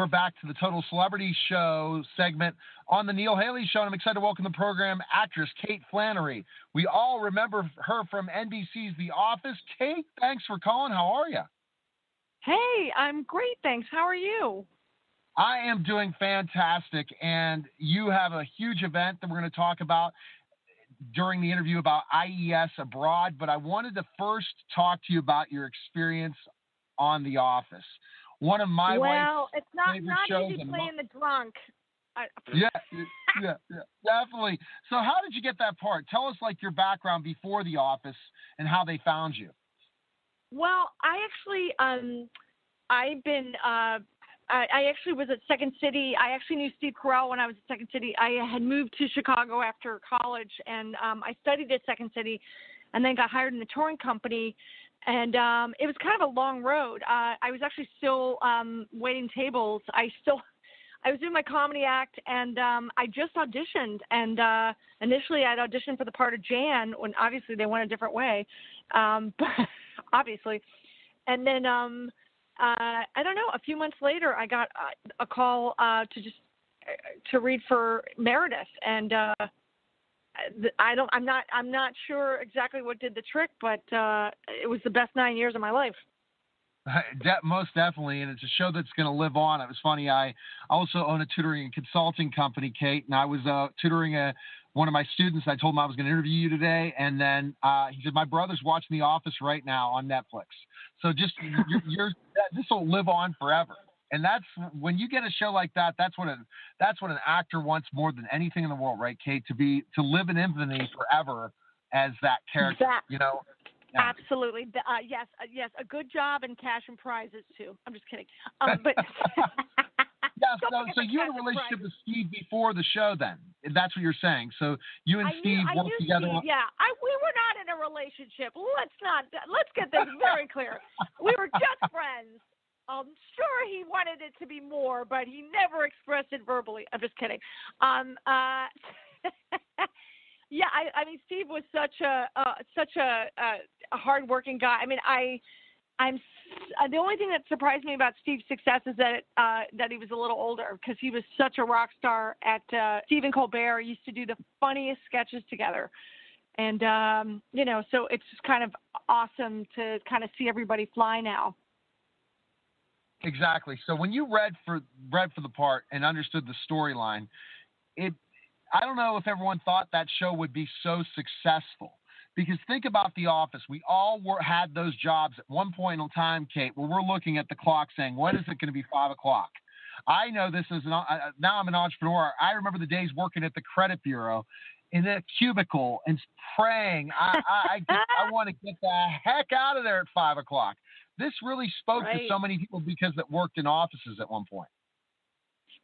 We're back to the Total Celebrity Show segment on the Neil Haley Show, and I'm excited to welcome the program actress Kate Flannery. We all remember her from NBC's The Office. Kate, thanks for calling. How are you? Hey, I'm great, thanks. How are you? I am doing fantastic, and you have a huge event that we're going to talk about during the interview about IES abroad, but I wanted to first talk to you about your experience on The Office. One of my it's not easy playing the drunk. Yeah, definitely. So how did you get that part? Tell us like your background before The Office and how they found you. Well, I actually, I actually was at Second City. I actually knew Steve Carell when I was at Second City. I had moved to Chicago after college, and I studied at Second City, and then got hired in the touring company. And it was kind of a long road. I was actually still waiting tables. I was doing my comedy act, and I just auditioned. And initially, I'd auditioned for the part of Jan, when obviously they went a different way, but obviously. And then I don't know. A few months later, I got a call to read for Meredith, and I'm not sure exactly what did the trick, but it was the best 9 years of my life. Most definitely, and it's a show that's going to live on. It was funny. I also own a tutoring and consulting company, Kate, and I was tutoring one of my students. I told him I was going to interview you today, and then he said, my brother's watching The Office right now on Netflix. So just this will live on forever. And that's when you get a show like that. That's what an actor wants more than anything in the world, right, Kate? To live in infamy forever as that character. You know. Yeah. Absolutely. Yes. A good job and cash and prizes too. I'm just kidding. But yeah. So you had a relationship with Steve before the show, then? That's what you're saying. So you and Steve worked together. Steve, yeah. We were not in a relationship. Let's get this very clear. We were just friends. I'm sure he wanted it to be more, but he never expressed it verbally. I'm just kidding. Yeah, I mean, Steve was such a hardworking guy. I mean, I'm the only thing that surprised me about Steve's success is that he was a little older, because he was such a rock star at Stephen Colbert. Used to do the funniest sketches together, and so it's just kind of awesome to kind of see everybody fly now. Exactly. So when you read for the part and understood the storyline, I don't know if everyone thought that show would be so successful, because think about The Office. We all had those jobs at one point in time, Kate, where we're looking at the clock saying, when is it going to be 5 o'clock? I know this is now I'm an entrepreneur. I remember the days working at the credit bureau in a cubicle and praying, I want to get the heck out of there at 5 o'clock. This really spoke to so many people because that worked in offices at one point.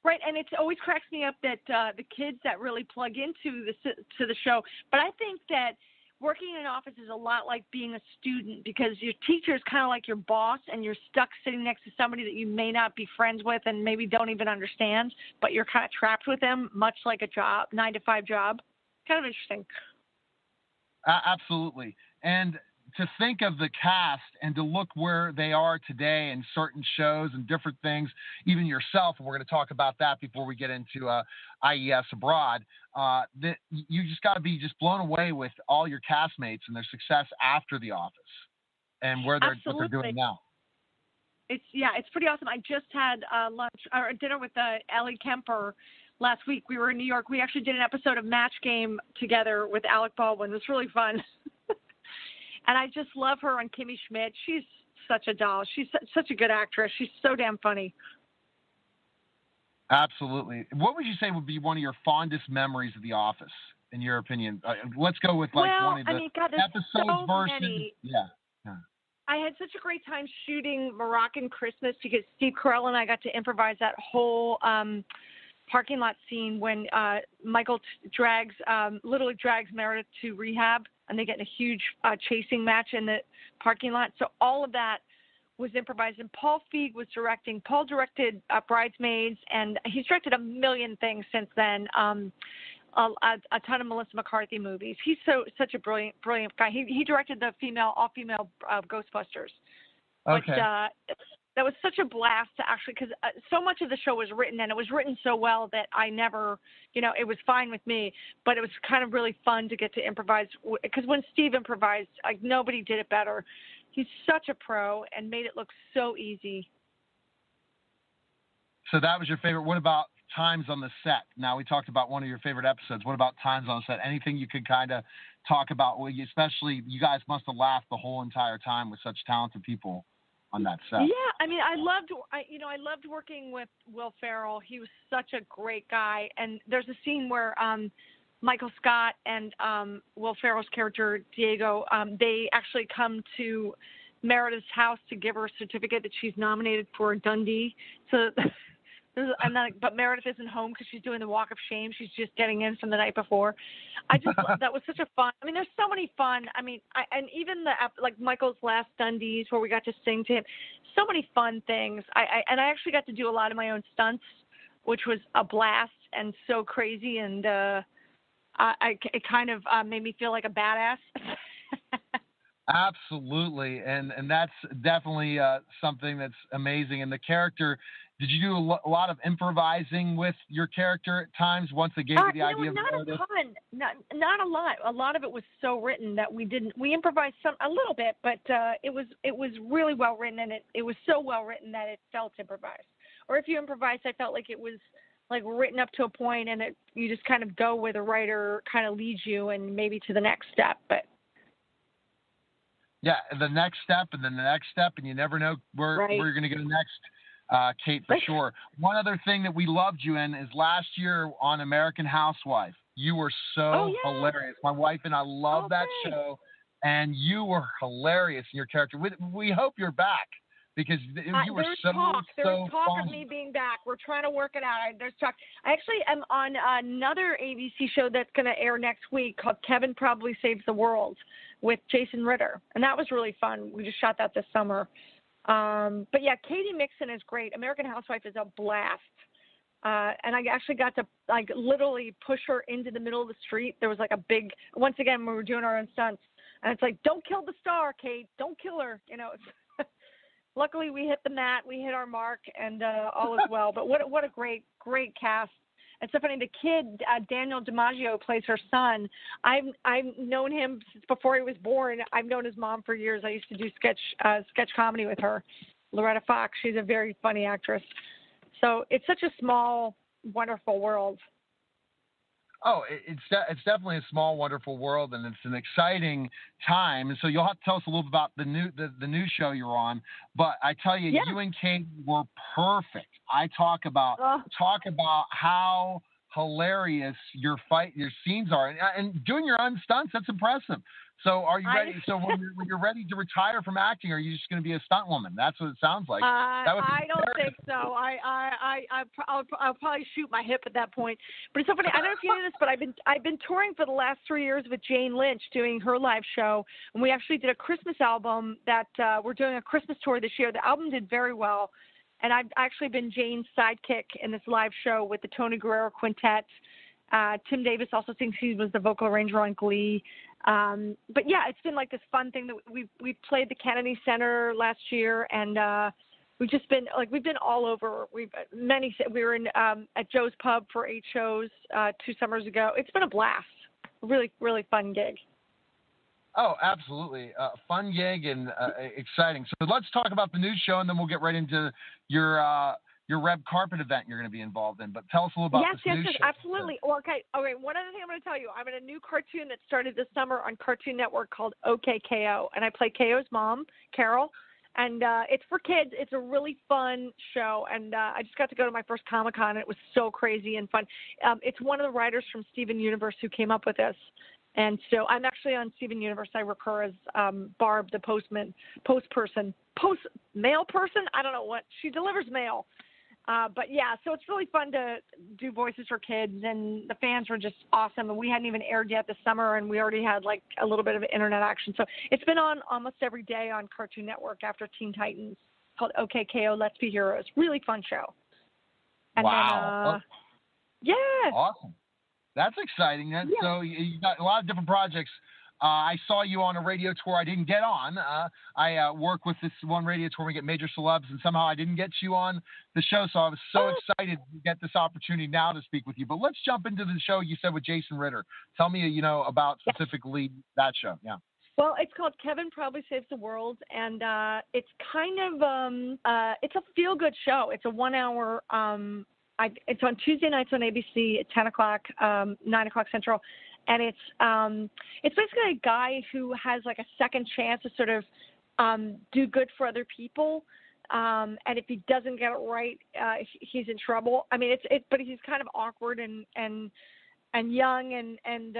Right, and it always cracks me up that the kids that really plug into the show. But I think that working in an office is a lot like being a student, because your teacher is kind of like your boss, and you're stuck sitting next to somebody that you may not be friends with and maybe don't even understand, but you're kind of trapped with them, much like a job, 9-to-5 job. Kind of interesting. Absolutely. And to think of the cast and to look where they are today in certain shows and different things, even yourself, and we're going to talk about that before we get into IES abroad, that you just got to be just blown away with all your castmates and their success after The Office and what they're doing now. It's pretty awesome. I just had lunch or dinner with Ellie Kemper last week. We were in New York. We actually did an episode of Match Game together with Alec Baldwin. It was really fun. And I just love her on Kimmy Schmidt. She's such a doll. She's such a good actress. She's so damn funny. Absolutely. What would you say would be one of your fondest memories of The Office, in your opinion? Let's go with one of the episodes so versus. Many. Yeah. I had such a great time shooting Moroccan Christmas, because Steve Carell and I got to improvise that whole parking lot scene when Michael literally drags Meredith to rehab, and they get in a huge chasing match in the parking lot. So all of that was improvised, and Paul Feig was directing. Paul directed Bridesmaids, and he's directed a million things since then, a ton of Melissa McCarthy movies. He's such a brilliant guy. He directed the all-female Ghostbusters. Okay. Which, was such a blast to actually, because so much of the show was written, and it was written so well that I never, it was fine with me, but it was kind of really fun to get to improvise, because when Steve improvised, like, nobody did it better. He's such a pro and made it look so easy. So that was your favorite. What about times on the set? Now, we talked about one of your favorite episodes. What about times on set? Anything you could kind of talk about? Well, especially, you guys must have laughed the whole entire time with such talented people on that set. Yeah, I mean, I loved working with Will Ferrell. He was such a great guy. And there's a scene where Michael Scott and Will Ferrell's character Diego, they actually come to Meredith's house to give her a certificate that she's nominated for a Dundee. So, but Meredith isn't home because she's doing the walk of shame. She's just getting in from the night before. That was such a fun. I mean, there's so many fun. I mean, and even like Michael's last Dundies where we got to sing to him. So many fun things. I actually got to do a lot of my own stunts, which was a blast and so crazy. And it kind of made me feel like a badass. Absolutely, and that's definitely something that's amazing. And the character, did you do a lot of improvising with your character at times once they gave you the idea of Meredith? Not a lot. A lot of it was so written that we improvised a little bit, but it was really well written, and it was so well written that it felt improvised. Or if you improvised, I felt like it was like written up to a point, and you just kind of go where the writer kind of leads you, and maybe to the next step, but. Yeah, the next step, and then the next step, and you never know where you're going to go next, Kate, for sure. One other thing that we loved you in is last year on American Housewife. You were so hilarious. My wife and I love that show, and you were hilarious in your character. We hope you're back because you were so talk. There's talk funny. Of me being back. We're trying to work it out. There's talk. I actually am on another ABC show that's going to air next week called Kevin Probably Saves the World with Jason Ritter, and that was really fun. We just shot that this summer. But yeah, Katie Mixon is great. American Housewife is a blast. And I actually got to like literally push her into the middle of the street. There was like a big, once again, we were doing our own stunts, and it's like, don't kill the star, Kate. Don't kill her. Luckily we hit the mat, we hit our mark, and all is well. But what a great cast. It's so funny. The kid, Daniel DiMaggio, plays her son. I've known him since before he was born. I've known his mom for years. I used to do sketch comedy with her, Loretta Fox. She's a very funny actress. So it's such a small, wonderful world. Oh, it's definitely a small, wonderful world, and it's an exciting time. And so you'll have to tell us a little bit about the new show you're on. But I tell you, you and Kate were perfect. I talk about how hilarious your scenes are, and doing your own stunts. That's impressive. So are you ready? So when you're ready to retire from acting, are you just going to be a stunt woman? That's what it sounds like. I don't think so. I'll probably shoot my hip at that point. But it's so funny. I don't know if you knew this, but I've been touring for the last 3 years with Jane Lynch doing her live show, and we actually did a Christmas album that we're doing a Christmas tour this year. The album did very well, and I've actually been Jane's sidekick in this live show with the Tony Guerrero Quintet. Tim Davis also thinks he was the vocal arranger on Glee. But yeah, it's been like this fun thing that we played the Kennedy Center last year, and we've just been we've been all over. We were in at Joe's Pub for 8 shows 2 summers ago. It's been a blast. Really, really fun gig. Oh, absolutely. Fun gig and exciting. So let's talk about the new show, and then we'll get right into your red carpet event you're going to be involved in. But tell us a little about this new show. Yes, absolutely. Well, okay. One other thing I'm going to tell you. I'm in a new cartoon that started this summer on Cartoon Network called OK KO, and I play KO's mom, Carol. And it's for kids. It's a really fun show, and I just got to go to my first Comic-Con, and it was so crazy and fun. It's one of the writers from Steven Universe who came up with this. And so I'm actually on Steven Universe. I recur as Barb, the mail person. I don't know what. She delivers mail. But yeah, so it's really fun to do voices for kids, and the fans were just awesome. And we hadn't even aired yet this summer, and we already had like a little bit of internet action. So it's been on almost every day on Cartoon Network after Teen Titans, called OK KO, Let's Be Heroes. Really fun show. And wow. Then, yeah. Awesome. That's exciting. So you got a lot of different projects I saw you on a radio tour I didn't get on. I work with this one radio tour. We get major celebs, and somehow I didn't get you on the show. So I was so excited to get this opportunity now to speak with you. But let's jump into the show you said with Jason Ritter. Tell me, about specifically that show. Yeah. Well, it's called Kevin Probably Saves the World, and it's kind of it's a feel-good show. It's a 1 hour. It's on Tuesday nights on ABC at 10 o'clock, 9 o'clock Central. And it's basically a guy who has like a second chance to sort of do good for other people. And if he doesn't get it right, he's in trouble. I mean, but he's kind of awkward and young and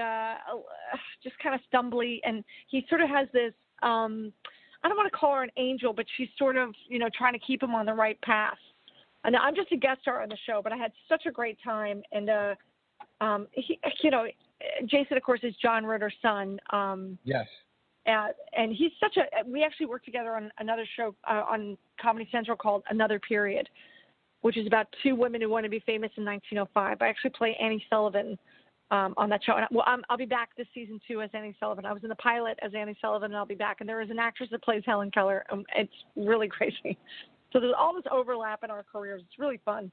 just kind of stumbly. And he sort of has this, I don't want to call her an angel, but she's sort of, trying to keep him on the right path. And I'm just a guest star on the show, but I had such a great time. And, Jason, of course, is John Ritter's son. Yes. And he's we actually worked together on another show on Comedy Central called Another Period, which is about two women who want to be famous in 1905. I actually play Annie Sullivan on that show. And I'll be back this season 2 as Annie Sullivan. I was in the pilot as Annie Sullivan, and I'll be back. And there is an actress that plays Helen Keller. It's really crazy. So there's all this overlap in our careers. It's really fun.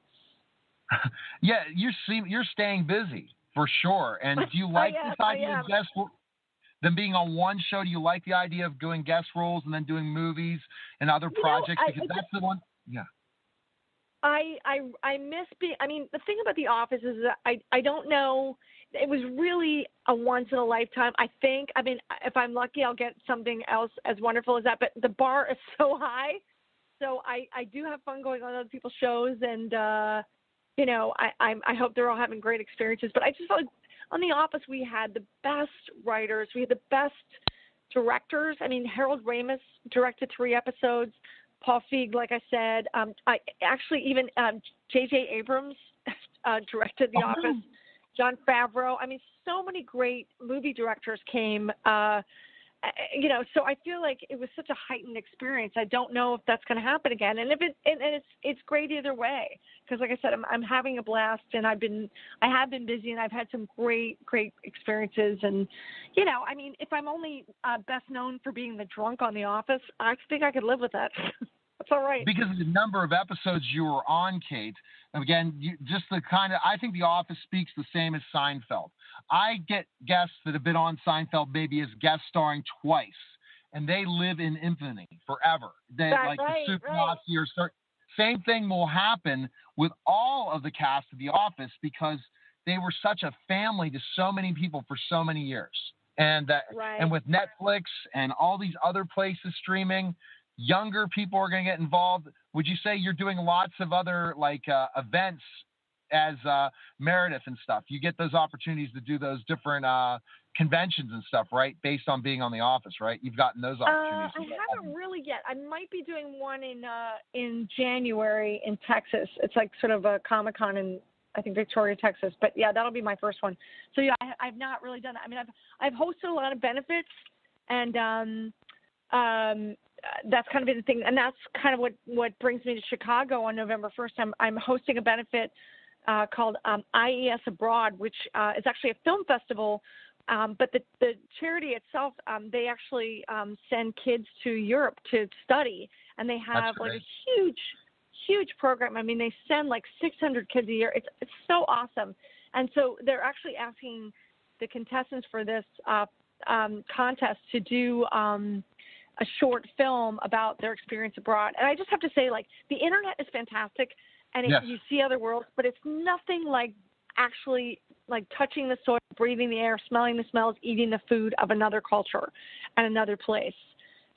Yeah, you're staying busy. For sure. And do you like this idea of guest than being on one show? Do you like the idea of doing guest roles and then doing movies and other projects? Because that's the one. Yeah. I miss being. I mean, the thing about The Office is that I don't know. It was really a once in a lifetime. I think. I mean, if I'm lucky, I'll get something else as wonderful as that. But the bar is so high. So I do have fun going on other people's shows and. I hope they're all having great experiences. But I just felt like on The Office we had the best writers. We had the best directors. I mean, Harold Ramis directed 3 episodes. Paul Feig, like I said. I actually even J.J. Abrams directed The Office. Jon Favreau. I mean, so many great movie directors came. So I feel like it was such a heightened experience. I don't know if that's going to happen again. And it's great either way. Because like I said, I'm having a blast, and I have been busy, and I've had some great experiences. And I mean, if I'm only best known for being the drunk on The Office, I think I could live with that. That's all right. Because of the number of episodes you were on, Kate. Again, I think The Office speaks the same as Seinfeld. I get guests that have been on Seinfeld maybe as guest starring twice, and they live in infamy forever. They That's the super right. Nazi or same thing will happen with all of the cast of The Office because they were such a family to so many people for so many years. And and with Netflix and all these other places streaming, younger people are going to get involved. Would you say you're doing lots of other events as Meredith and stuff? You get those opportunities to do those different conventions and stuff, right? Based on being on The Office, right? You've gotten those opportunities. I haven't really yet. I might be doing one in January in Texas. It's like sort of a Comic-Con in I think Victoria, Texas. But yeah, that'll be my first one. So yeah, I've not really done that. I mean, I've hosted a lot of benefits, and that's kind of been the thing, and that's kind of what brings me to Chicago on November 1st. I'm hosting a benefit called IES Abroad, which is actually a film festival, but the charity itself, they actually send kids to Europe to study, and they have like a huge program. I mean, they send like 600 kids a year. It's so awesome, and so they're actually asking the contestants for this contest to do a short film about their experience abroad. And I just have to say, like, the internet is fantastic, and you see other worlds, but it's nothing like actually like touching the soil, breathing the air, smelling the smells, eating the food of another culture and another place.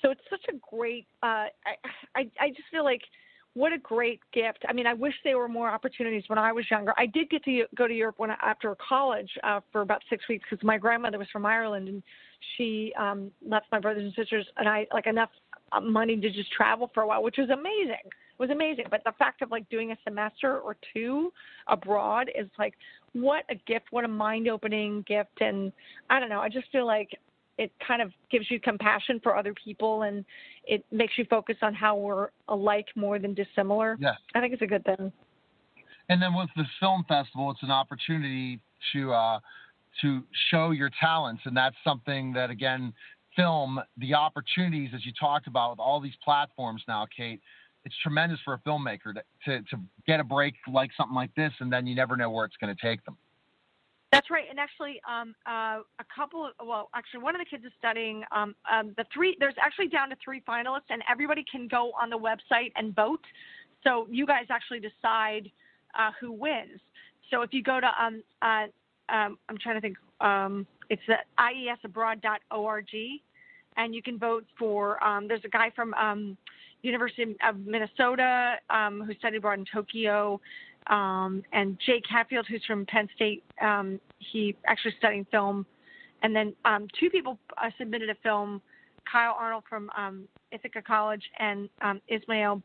So it's such a great, I just feel like what a great gift. I mean, I wish there were more opportunities when I was younger. I did get to go to Europe after college for about 6 weeks because my grandmother was from Ireland, and she left my brothers and sisters and I like enough money to just travel for a while, which was amazing. It was amazing. But the fact of like doing a semester or 2 abroad is like, what a gift, what a mind-opening gift. And I don't know, I just feel like it kind of gives you compassion for other people, and it makes you focus on how we're alike more than dissimilar. Yes. I think it's a good thing. And then with the film festival, it's an opportunity to show your talents. And that's something that, again, film, the opportunities, as you talked about with all these platforms now, Kate, it's tremendous for a filmmaker to get a break like something like this, and then you never know where it's going to take them. That's right. And actually, one of the kids is studying there's actually down to 3 finalists, and everybody can go on the website and vote. So you guys actually decide who wins. So if you go to, I'm trying to think, it's the iesabroad.org, and you can vote for, there's a guy from University of Minnesota who studied abroad in Tokyo, and Jake Hatfield, who's from Penn State. He actually studying film. And then 2 people submitted a film, Kyle Arnold from Ithaca College and Ismail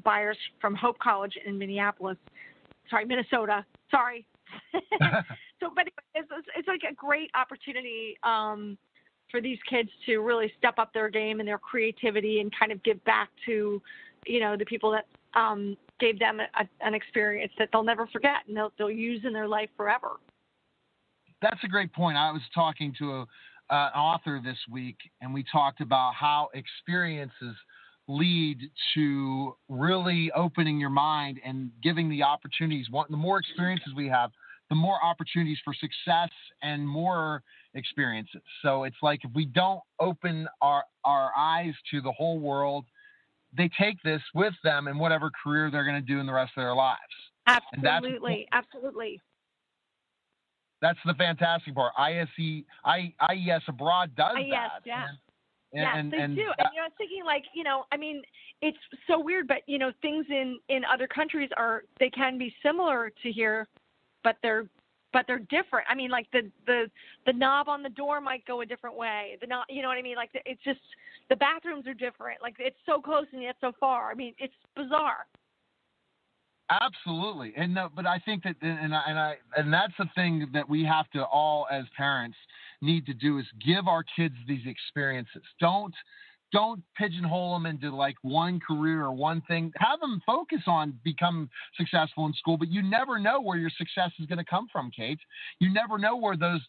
Byers from Hope College in Minnesota. Sorry. So, but it's like a great opportunity for these kids to really step up their game and their creativity and kind of give back to, the people that gave them an experience that they'll never forget and they'll use in their life forever. That's a great point. I was talking to an author this week, and we talked about how experiences lead to really opening your mind and giving the opportunities. The more experiences we have, the more opportunities for success and more experiences. So it's like if we don't open our eyes to the whole world, they take this with them in whatever career they're going to do in the rest of their lives. Absolutely. Absolutely. That's the fantastic part. IES Abroad does that. Yeah. They do. And I was thinking it's so weird, but things in other countries they can be similar to here, but they're different. I mean, like the knob on the door might go a different way. The knob, you know what I mean? Like it's just the bathrooms are different. Like it's so close and yet so far. I mean, it's bizarre. Absolutely, but I think that, and that's the thing that we have to all as parents need to do is give our kids these experiences. Don't pigeonhole them into like one career or one thing. Have them focus on become successful in school, but you never know where your success is going to come from, Kate. You never know where those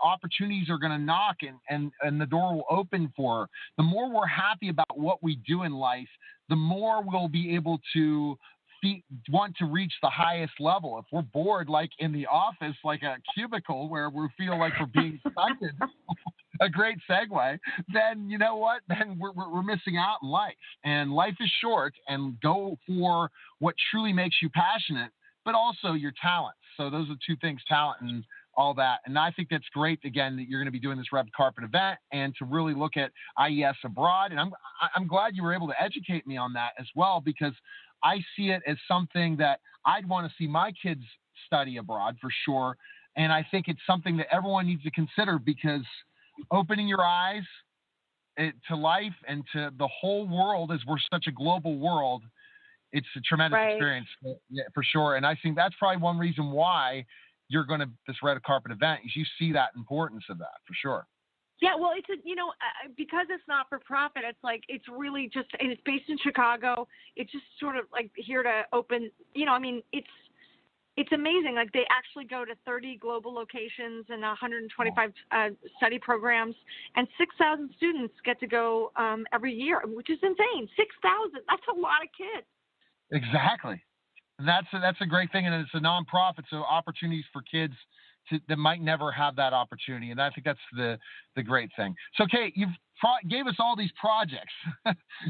opportunities are going to knock and the door will open for her. The more we're happy about what we do in life, the more we'll be able to want to reach the highest level. If we're bored, like in the office, like a cubicle where we feel like we're being stunted, a great segue, then you know what? Then we're missing out in life. And life is short, and go for what truly makes you passionate, but also your talents. So those are 2 things, talent and all that. And I think that's great, again, that you're going to be doing this red carpet event and to really look at IES Abroad. And I'm glad you were able to educate me on that as well, because I see it as something that I'd want to see my kids study abroad for sure. And I think it's something that everyone needs to consider, because opening your eyes to life and to the whole world, as we're such a global world, it's a tremendous experience for sure. And I think that's probably one reason why you're going to this red carpet event, is you see that importance of that for sure. Yeah, well, it's because it's not for profit. It's like it's really just, and it's based in Chicago. It's just sort of like here to open. It's amazing. Like they actually go to 30 global locations and 125 study programs, and 6,000 students get to go every year, which is insane. 6,000. That's a lot of kids. Exactly, and that's a great thing, and it's a nonprofit, so opportunities for kids that might never have that opportunity. And I think that's the great thing. So, Kate, you've gave us all these projects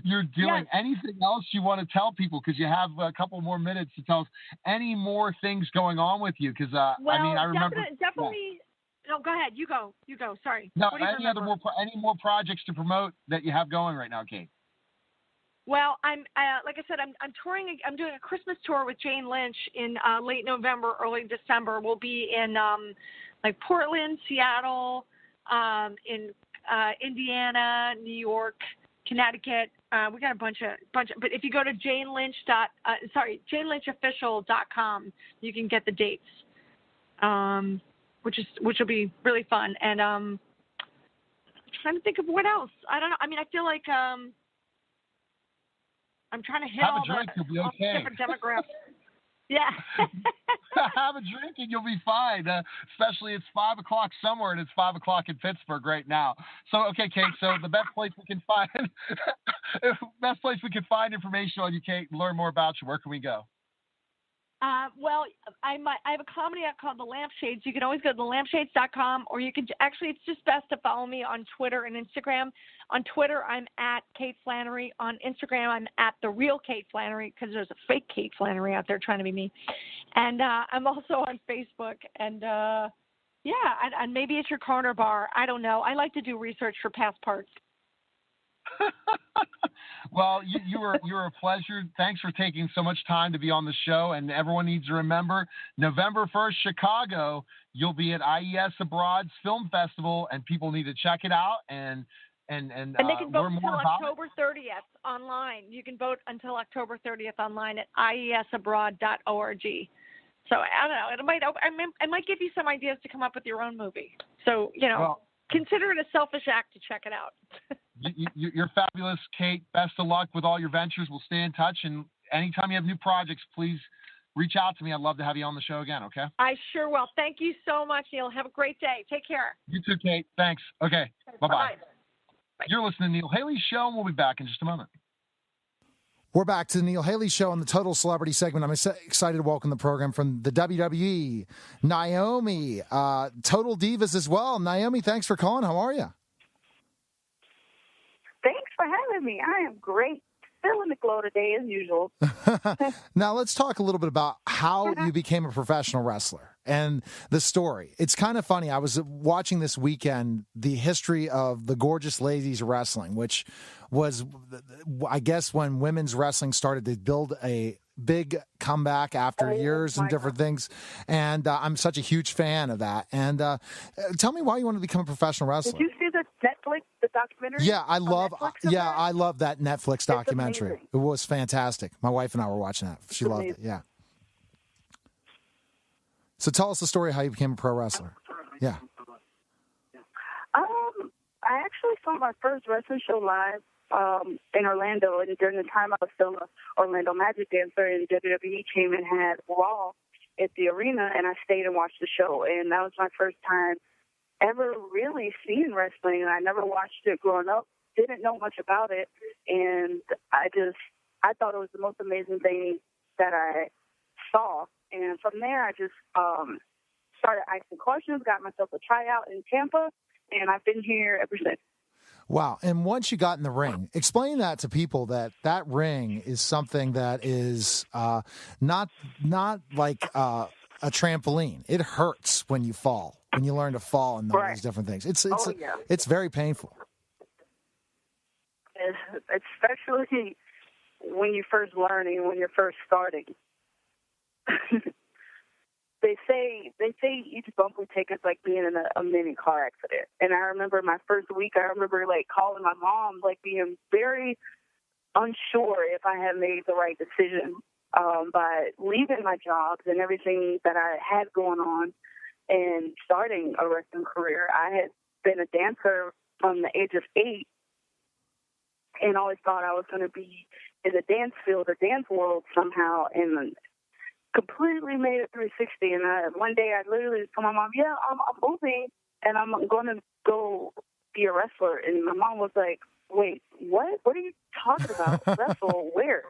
you're doing. Yes. Anything else you want to tell people? Because you have a couple more minutes to tell us any more things going on with you. Because, I remember. Definitely. Yeah. No, go ahead. You go. Sorry. No, any more projects to promote that you have going right now, Kate? Well, I'm like I said, I'm touring. I'm doing a Christmas tour with Jane Lynch in late November, early December. We'll be in like Portland, Seattle, in Indiana, New York, Connecticut. We got a bunch of. But if you go to janelynchofficial.com, you can get the dates, which will be really fun. And I'm trying to think of what else. I don't know. I mean, I feel like. I'm trying to hit all the different demographics. Yeah. Have a drink and you'll be fine. Especially it's 5 o'clock somewhere and it's 5 o'clock in Pittsburgh right now. So, okay, Kate. So the best place we can find information on you, Kate, and learn more about you. Where can we go? Well, I have a comedy act called The Lampshades. You can always go to thelampshades.com, or you can actually, it's just best to follow me on Twitter and Instagram. On Twitter, I'm at Kate Flannery. On Instagram, I'm at The Real Kate Flannery, because there's a fake Kate Flannery out there trying to be me. And I'm also on Facebook. And and maybe it's your corner bar. I don't know. I like to do research for past parts. Well, you were a pleasure. Thanks for taking so much time to be on the show. And everyone needs to remember, November 1st, Chicago, you'll be at IES Abroad's Film Festival, and people need to check it out and they can vote until October 30th online. You can vote until October 30th online at iesabroad.org. So I don't know. I might give you some ideas to come up with your own movie. So consider it a selfish act to check it out. You're fabulous, Kate. Best of luck with all your ventures. We'll stay in touch, and anytime you have new projects, please reach out to me. I'd love to have you on the show again, okay? I sure will. Thank you so much, Neil. Have a great day. Take care. You too, Kate. Thanks. Okay. Bye-bye. Bye. You're listening to Neil Haley Show, and we'll be back in just a moment. We're back to the Neil Haley Show on the Total Celebrity segment. I'm excited to welcome the program from the WWE, Naomi, Total Divas as well. Naomi, thanks for calling. How are you? Thanks for having me. I am great. Still in the glow today as usual. Now, let's talk a little bit about how you became a professional wrestler and the story. It's kind of funny. I was watching this weekend the history of the Gorgeous Ladies Wrestling, which was, I guess, when women's wrestling started to build a big comeback after years and different things. And I'm such a huge fan of that. And tell me why you want to become a professional wrestler. Did you see the Netflix, the documentary? Yeah, I love that Netflix documentary. It was fantastic. My wife and I were watching that. She loved it. Yeah. So tell us the story of how you became a pro wrestler. Yeah. I actually saw my first wrestling show live in Orlando, and during the time I was still an Orlando Magic dancer, and WWE came and had Raw at the arena, and I stayed and watched the show, and that was my first time ever really seeing wrestling, and I never watched it growing up, didn't know much about it, and I thought it was the most amazing thing that I saw, and from there I just started asking questions, got myself a tryout in Tampa, and I've been here ever since. Wow. And once you got in the ring, explain that to people that ring is something that is not like a trampoline. It hurts when you fall, when you learn to fall and all these different things. It's very painful. Especially when you're first learning, when you're first starting. They say each bump we take is like being in a mini car accident. And I remember my first week, like calling my mom, like being very unsure if I had made the right decision by leaving my jobs and everything that I had going on and starting a wrestling career. I had been a dancer from the age of 8 and always thought I was going to be in the dance field or dance world somehow, and completely made it 360. And one day I literally told my mom, I'm moving and I'm going to go be a wrestler. And my mom was like, wait, what? What are you talking about? Wrestle? Where?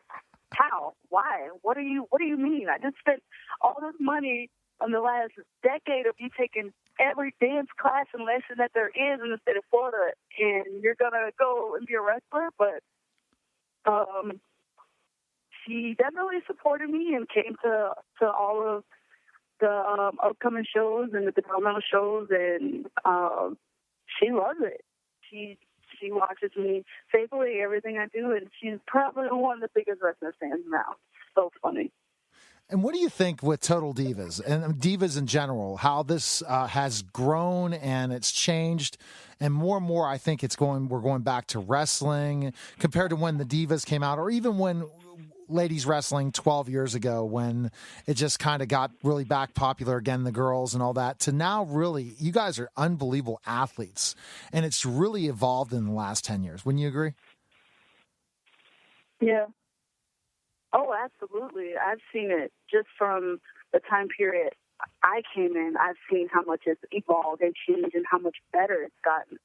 How? Why? What do you mean? I just spent all this money on the last decade of you taking every dance class and lesson that there is in the state of Florida, and you're going to go and be a wrestler? But she definitely supported me and came to all of the upcoming shows and the developmental shows, and she loves it. She watches me faithfully, everything I do, and she's probably one of the biggest wrestling fans now. So funny. And what do you think with Total Divas and Divas in general, how this has grown and it's changed? And more, I think we're going back to wrestling compared to when the Divas came out, or even when ladies wrestling 12 years ago, when it just kind of got really back popular again, the girls and all that, to now really, you guys are unbelievable athletes. And it's really evolved in the last 10 years. Wouldn't you agree? Yeah. Oh, absolutely. I've seen it just from the time period I came in. I've seen how much it's evolved and changed and how much better it's gotten.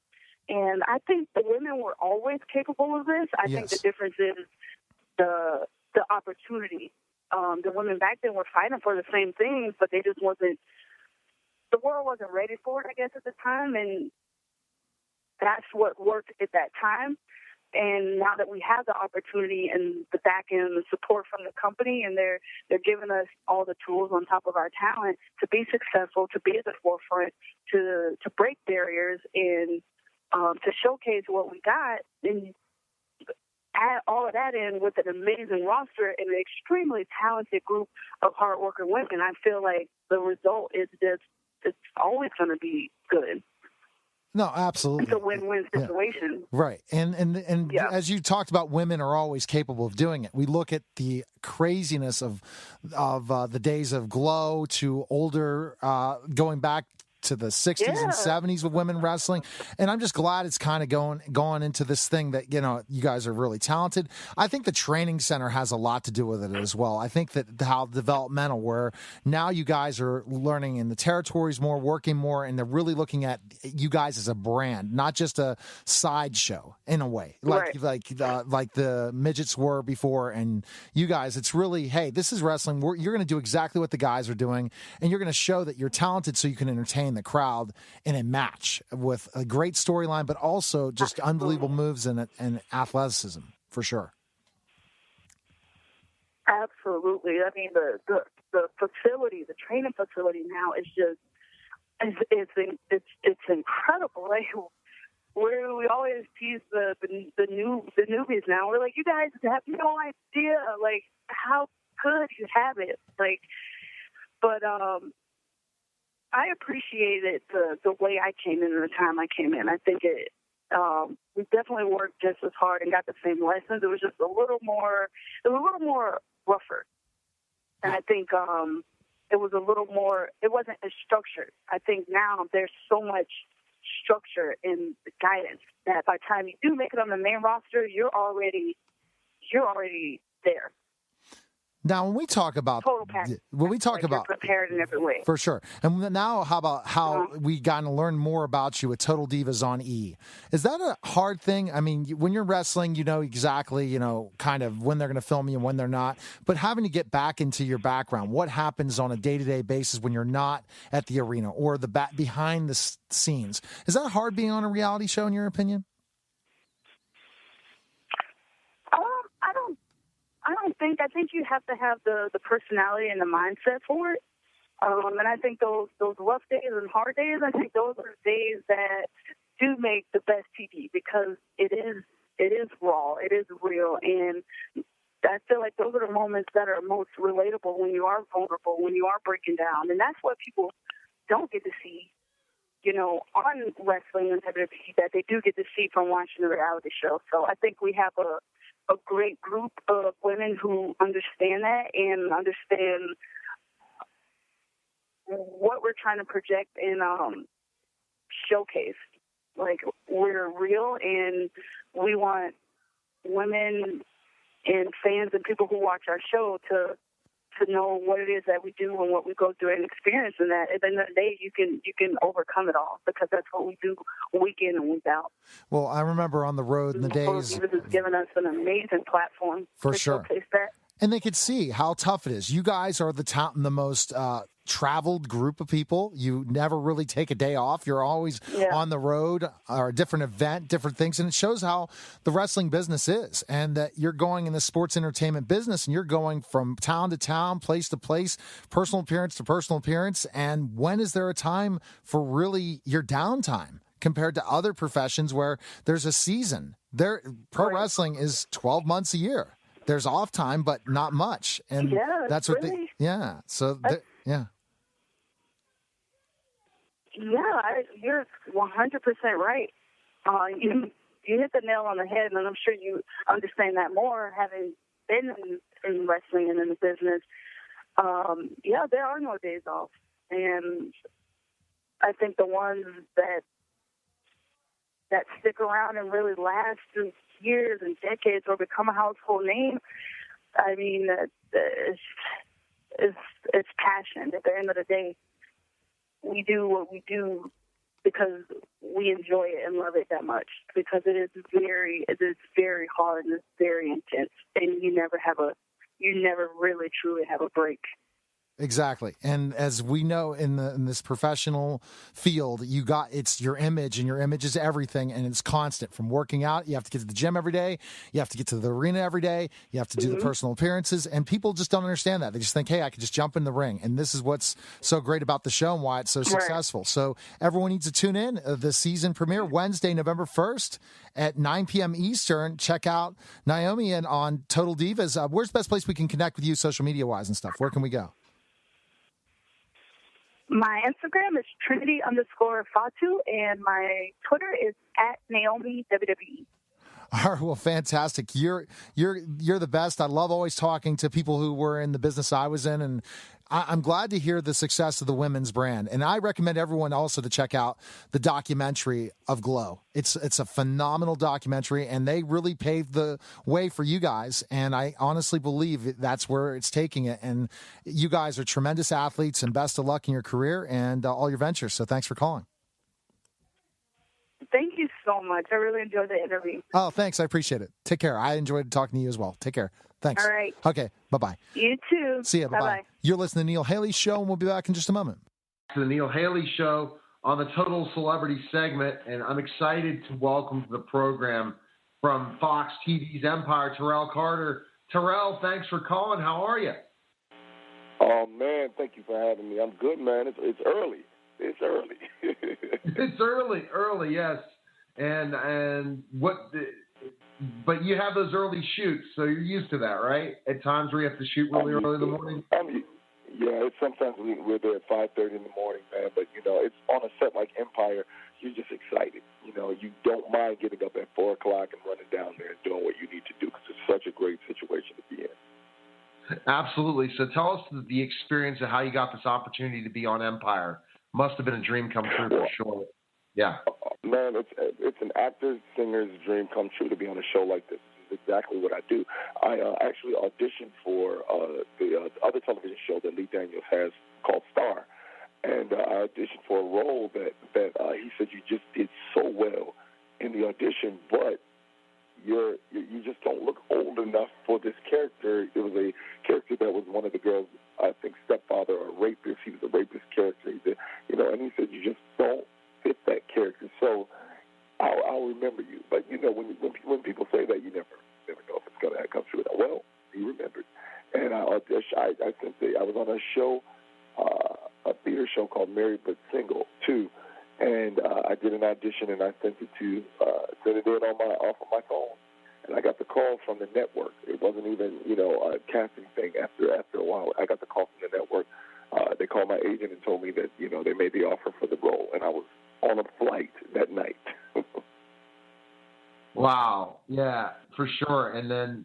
And I think the women were always capable of this. I think the difference is the opportunity. The women back then were fighting for the same things, but they just wasn't, the world wasn't ready for it, I guess, at the time. And that's what worked at that time. And now that we have the opportunity and the back end and the support from the company, and they're giving us all the tools on top of our talent to be successful, to be at the forefront, to break barriers, and to showcase what we got, and add all of that in with an amazing roster and an extremely talented group of hardworking women. I feel like the result is just, it's always going to be good. No, absolutely. It's a win-win situation. Yeah. Right. And as you talked about, women are always capable of doing it. We look at the craziness of the days of Glow to older, going back to the 60s and 70s with women wrestling. And I'm just glad it's kind of going into this thing that, you guys are really talented. I think the training center has a lot to do with it as well. I think that how developmental, where now you guys are learning in the territories more, working more, and they're really looking at you guys as a brand, not just a sideshow in a way, like the midgets were before. And you guys, it's really, hey, this is wrestling. You're going to do exactly what the guys are doing, and you're going to show that you're talented so you can entertain the crowd in a match with a great storyline, but also just unbelievable moves and athleticism, for sure. Absolutely. I mean, the facility, the training facility now is just, it's incredible. Like, we always tease the newbies now. We're like, you guys have no idea, like, how good you have it. Like, but I appreciated the way I came in and the time I came in. I think we definitely worked just as hard and got the same lessons. It was just a little more rougher. And I think it was a little more, it wasn't as structured. I think now there's so much structure in the guidance that by the time you do make it on the main roster, you're already there. Now, when we talk about you're prepared in every way, for sure. And now, how about how we got to learn more about you at Total Divas on E? Is that a hard thing? I mean, when you're wrestling, you know exactly, kind of when they're going to film you and when they're not. But having to get back into your background, what happens on a day-to-day basis when you're not at the arena or the behind the scenes? Is that hard being on a reality show, in your opinion? I think you have to have the personality and the mindset for it. And I think those rough days and hard days, I think those are days that do make the best TV, because it is raw, it is real, and I feel like those are the moments that are most relatable, when you are vulnerable, when you are breaking down. And that's what people don't get to see, on wrestling and WWE, that they do get to see from watching the reality show. So I think we have a great group of women who understand that and understand what we're trying to project and showcase. Like, we're real, and we want women and fans and people who watch our show to know what it is that we do and what we go through and experience, and that at the end of the day you can overcome it all, because that's what we do week in and week out. Well, I remember on the road in the days. Divas has given us an amazing platform for to sure. showcase that. And they could see how tough it is. You guys are the most traveled group of people. You never really take a day off. You're always on the road, or a different event, different things. And it shows how the wrestling business is, and that you're going in the sports entertainment business, and you're going from town to town, place to place, personal appearance to personal appearance. And when is there a time for really your downtime compared to other professions where there's a season? Pro wrestling is 12 months a year. There's off time, but not much. And that's what really, So, yeah. Yeah, you're 100% right. You hit the nail on the head, and I'm sure you understand that more, having been in wrestling and in the business. There are no days off. And I think the ones that stick around and really last through years and decades or become a household name, I mean, it's passion. At the end of the day, we do what we do because we enjoy it and love it that much. Because it is very hard and it's very intense, and you never really truly have a break. Exactly. And as we know in this professional field, it's your image, and your image is everything, and it's constant. From working out, you have to get to the gym every day, you have to get to the arena every day, you have to do the personal appearances, and people just don't understand that. They just think, hey, I could just jump in the ring. And this is what's so great about the show and why it's so successful. So everyone needs to tune in. The season premiere Wednesday, November 1st at 9 p.m. Eastern. Check out Naomi and on Total Divas. Where's the best place we can connect with you social media wise and stuff? Where can we go? My Instagram is Trinity_Fatu, and my Twitter is @Naomi WWE. All right, well, fantastic. You're the best. I love always talking to people who were in the business I was in, and I'm glad to hear the success of the women's brand. And I recommend everyone also to check out the documentary of Glow. It's a phenomenal documentary, and they really paved the way for you guys. And I honestly believe that's where it's taking it. And you guys are tremendous athletes, and best of luck in your career and all your ventures. So thanks for calling. Thank you so much. I really enjoyed the interview. Oh, thanks. I appreciate it. Take care. I enjoyed talking to you as well. Take care. Thanks. All right. Okay. Bye-bye. You too. See ya. Bye-bye. Bye-bye. You're listening to the Neil Haley Show, and we'll be back in just a moment. To the Neil Haley Show on the Total Celebrity segment, and I'm excited to welcome to the program from Fox TV's Empire, Terrell Carter. Terrell, thanks for calling. How are you? Oh, man, thank you for having me. I'm good, man. It's early. It's early. It's early, yes. But you have those early shoots, so you're used to that, right? At times where you have to shoot really early in the morning? Yeah, sometimes we're there at 5:30 in the morning, man. But, it's on a set like Empire, you're just excited. You don't mind getting up at 4 o'clock and running down there and doing what you need to do because it's such a great situation to be in. Absolutely. So tell us the experience of how you got this opportunity to be on Empire. Must have been a dream come true for sure. Yeah. Man, it's an actor, singer's dream come true to be on a show like this. This is exactly what I do. I actually auditioned for the other television show that Lee Daniels has called Star. And I auditioned for a role that he said you just did so well in the audition, but you just don't look old enough for this character. It was a character that was one of the girls, I think, stepfather or rapist. He was a rapist character. And he said you just don't fit that character. So I'll remember you. But when people say that, you never know if it's going to come true. Well, he remembered, and I was on a show, a theater show called Married but Single 2, and I did an audition and I sent it off of my phone, and I got the call from the network. It wasn't even a casting thing. After a while, I got the call from the network. They called my agent and told me that they made the offer for the role, and I was on a flight that night. Wow. Yeah, for sure. And then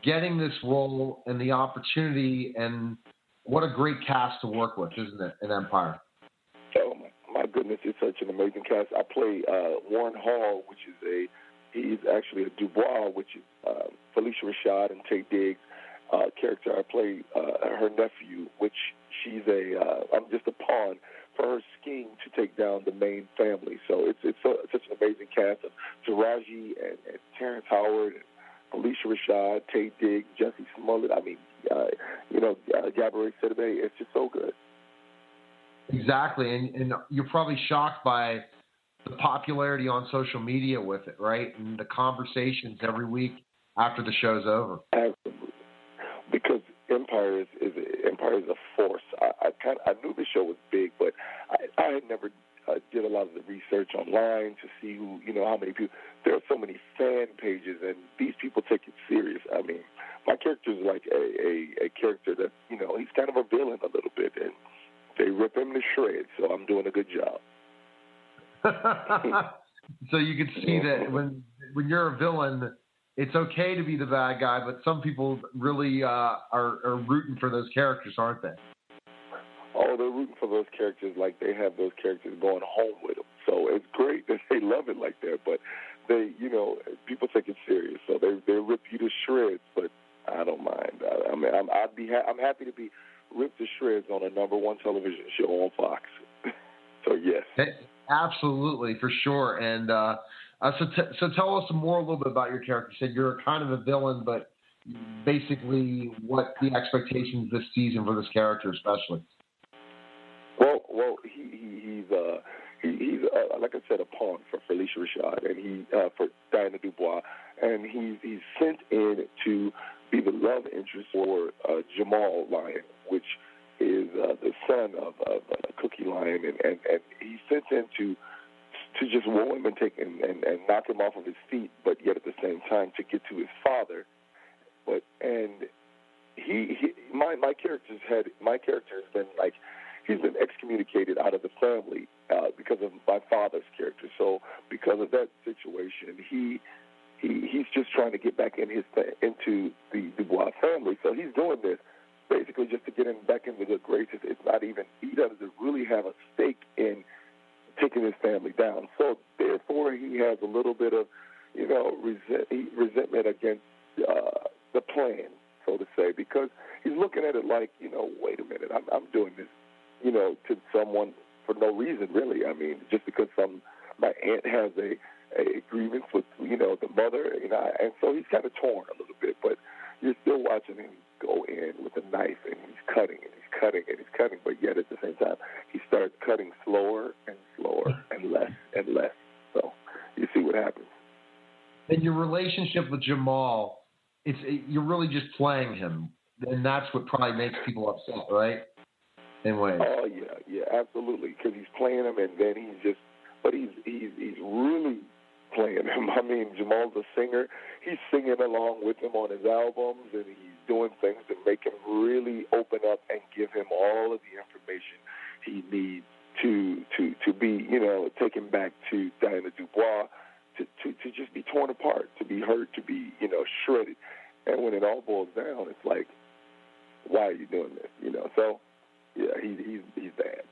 getting this role and the opportunity, and what a great cast to work with, isn't it, in Empire? Oh, my goodness, it's such an amazing cast. I play Warren Hall, he's actually a Dubois, which is Felicia Rashad and Tate Diggs' character. I play her nephew, which I'm just a pawn for her scheme to take down the main family. So it's such an amazing cast of Taraji and Terrence Howard, and Felicia Rashad, Tate Diggs, Jesse Smollett. I mean, Gabourey Sidibe. It's just so good. Exactly, and you're probably shocked by the popularity on social media with it, right? And the conversations every week after the show's over. Absolutely, because Empire is a force. I knew the show was big, but I had never did a lot of the research online to see how many people. There are so many fan pages, and these people take it serious. I mean, my character is like a character that he's kind of a villain a little bit, and they rip him to shreds. So I'm doing a good job. So you can see that when you're a villain, it's okay to be the bad guy, but some people really are rooting for those characters, aren't they? Oh, they're rooting for those characters like they have those characters going home with them. So it's great that they love it like that, but they, people take it serious. So they rip you to shreds, but I don't mind. I'm happy to be ripped to shreds on a #1 television show on Fox. So yes, absolutely, for sure. And so tell us more a little bit about your character. You said you're kind of a villain, but basically, what the expectations this season for this character, especially? Well, he's like I said, a pawn for Felicia Rashad, and for Diana Dubois, and he's sent in to be the love interest for Jamal Lyon, which is the son of Cookie Lyon, and he's sent in to just woo him and knock him off of his feet, but yet at the same time to get to his father. But my character has been like, he's been excommunicated out of the family because of my father's character. So because of that situation, he's just trying to get back into the Dubois family. So he's doing this basically just to get him back into the graces. It's not even, he doesn't really have a stake in taking his family down. So therefore, he has a little bit of, resentment against the plan, so to say, because he's looking at it like, wait a minute, I'm doing this, to someone for no reason, really. I mean, just because my aunt has a grievance with, the mother, and so he's kind of torn a little bit, but you're still watching him go in with a knife, and he's cutting, and he's cutting, and he's cutting, but yet at the same time, he starts cutting slower and slower and less and less. So you see what happens. And your relationship with Jamal, you're really just playing him, and that's what probably makes people upset, right? In ways. Oh yeah, absolutely. Because he's playing him, and then he's really playing him. I mean, Jamal's a singer. He's singing along with him on his albums, and he's doing things to make him really open up and give him all of the information he needs to be, taken back to Diana Dubois, to just be torn apart, to be hurt, to be, shredded. And when it all boils down, it's like, why are you doing this? So yeah, he's bad.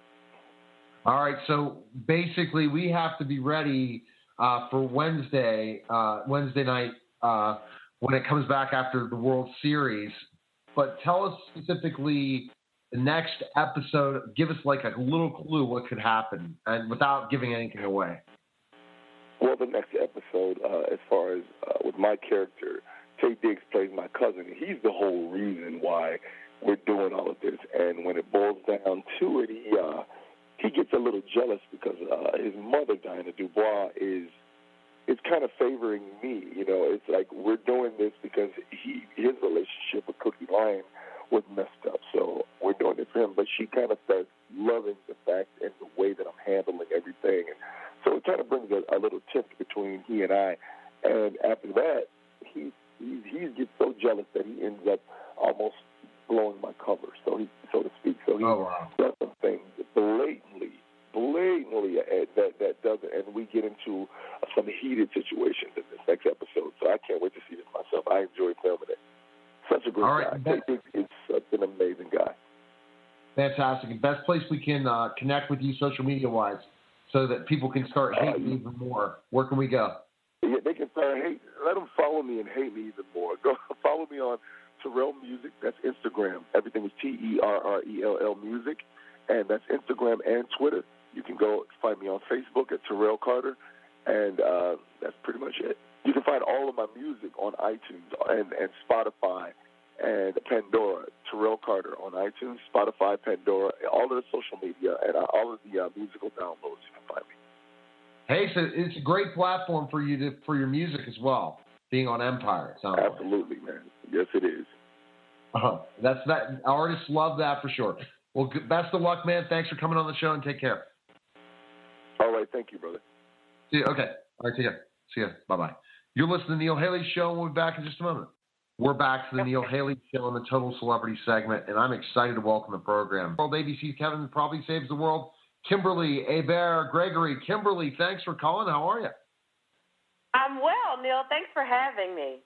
All right, so basically we have to be ready for Wednesday night when it comes back after the World Series. But tell us specifically the next episode. Give us like a little clue what could happen, and without giving anything away. Well, the next episode, as far as with my character, Tay Diggs plays my cousin. He's the whole reason why we're doing all of this. And when it boils down to it, he gets a little jealous because his mother, Diana Dubois, is kind of favoring me. It's like we're doing this because his relationship with Cookie Lyon was messed up. So we're doing it for him. But she kind of starts loving the fact and the way that I'm handling everything. And so it kind of brings a little tiff between he and I. And after that, he gets so jealous that he ends up almost blowing my cover, so to speak. So he does some things blatantly that doesn't, and we get into some heated situations in this next episode. So I can't wait to see this myself. I enjoy filming it. Such a great guy. He's such an amazing guy. Fantastic. And best place we can connect with you social media wise, so that people can start hating you even more. Where can we go? Yeah, they can start hating. Let them follow me and hate me even more. Go follow me on Terrell Music. That's Instagram. Everything is Terrell Music, and that's Instagram and Twitter. You can go find me on Facebook at Terrell Carter, and that's pretty much it. You can find all of my music on iTunes and Spotify and Pandora. Terrell Carter on iTunes, Spotify, Pandora, all of the social media, and all of the musical downloads. You can find me. Hey, so it's a great platform for you for your music as well, being on Empire. Absolutely, man. Yes, it is. That artists love that for sure. Well, best of luck, man. Thanks for coming on the show, and take care. All right, thank you, brother. See you. Okay. All right, take care. See you. Bye-bye. You're listening to the Neil Haley Show, and we'll be back in just a moment. We're back to the Neil Haley Show on the Total Celebrity segment, and I'm excited to welcome the program. World ABC's Kevin Probably Saves the World. Kimberly, Hébert, Gregory. Kimberly, thanks for calling. How are you? I'm well, Neil. Thanks for having me.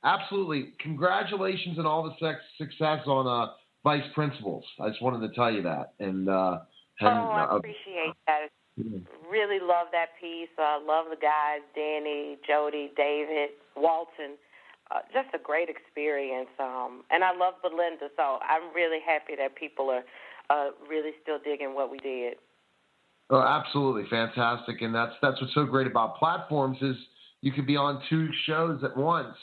Absolutely. Congratulations on all the success on Vice Principals. I just wanted to tell you that. I appreciate that. Really love that piece. Love the guys, Danny, Jody, David, Walton. just a great experience. And I love Belinda, so I'm really happy that people are really still digging what we did. Oh, absolutely fantastic, and that's what's so great about platforms is you could be on 2 shows at once.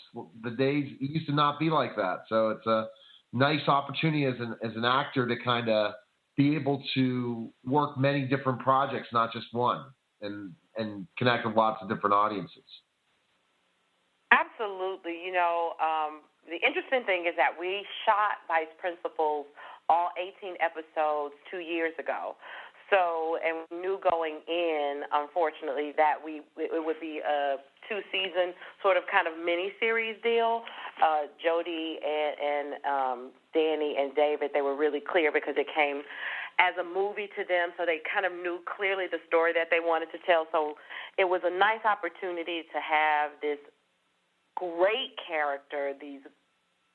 The days it used to not be like that, so it's a nice opportunity as an actor to kind of be able to work many different projects, not just one, and connect with lots of different audiences. Absolutely. The interesting thing is that we shot Vice Principals all 18 episodes 2 years ago. So, and we knew going in, unfortunately, that it would be a 2-season sort of kind of mini-series deal. Jody and Danny and David, they were really clear because it came as a movie to them, so they kind of knew clearly the story that they wanted to tell. So it was a nice opportunity to have this great character, these